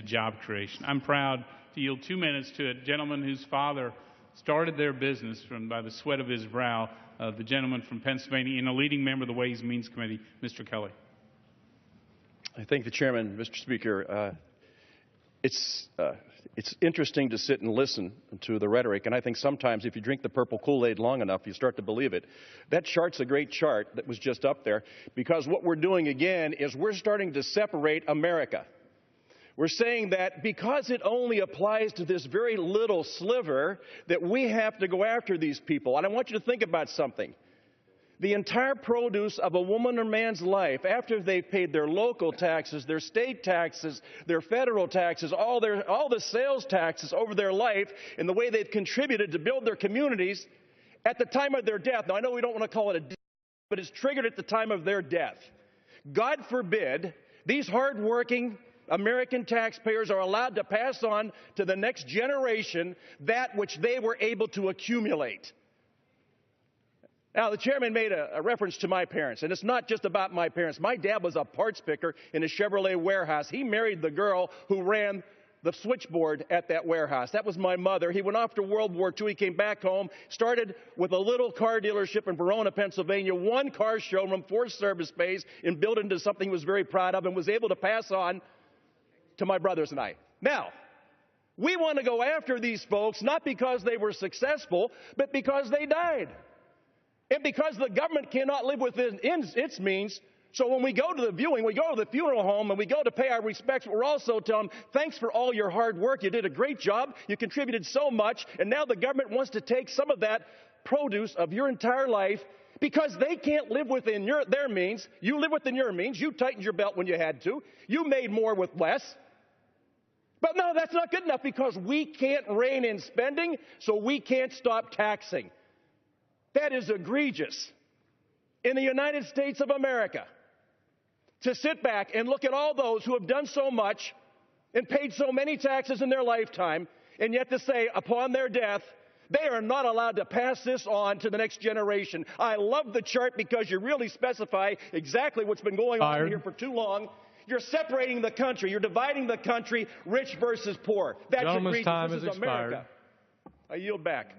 job creation. I'm proud to yield 2 minutes to a gentleman whose father started their business by the sweat of his brow, the gentleman from Pennsylvania and a leading member of the Ways and Means Committee, Mr. Kelly. I thank the chairman, Mr. Speaker. It's interesting to sit and listen to the rhetoric, and I think sometimes if you drink the purple Kool-Aid long enough, you start to believe it. That chart's a great chart that was just up there, because what we're doing again is we're starting to separate America. We're saying that because it only applies to this very little sliver, that we have to go after these people. And I want you to think about something. The entire produce of a woman or man's life, after they've paid their local taxes, their state taxes, their federal taxes, all the sales taxes over their life, and the way they've contributed to build their communities, at the time of their death. Now, I know we don't want to call it a death, but it's triggered at the time of their death. God forbid these hardworking American taxpayers are allowed to pass on to the next generation that which they were able to accumulate. Now, the chairman made a reference to my parents, and it's not just about my parents. My dad was a parts picker in a Chevrolet warehouse. He married the girl who ran the switchboard at that warehouse. That was my mother. He went off to World War II. He came back home, started with a little car dealership in Verona, Pennsylvania, one car showroom, 4 service bays, and built into something he was very proud of and was able to pass on to my brothers and I. Now, we want to go after these folks not because they were successful, but because they died. And because the government cannot live within its means, so when we go to the viewing, we go to the funeral home, and we go to pay our respects, we're also telling them, thanks for all your hard work. You did a great job. You contributed so much. And now the government wants to take some of that produce of your entire life because they can't live within their means. You live within your means. You tightened your belt when you had to. You made more with less. But no, that's not good enough because we can't rein in spending, so we can't stop taxing. That is egregious. In the United States of America, to sit back and look at all those who have done so much and paid so many taxes in their lifetime, and yet to say upon their death, they are not allowed to pass this on to the next generation. I love the chart because you really specify exactly what's been going on here for too long. You're separating the country. You're dividing the country, rich versus poor. That's egregious. This is America. I yield back.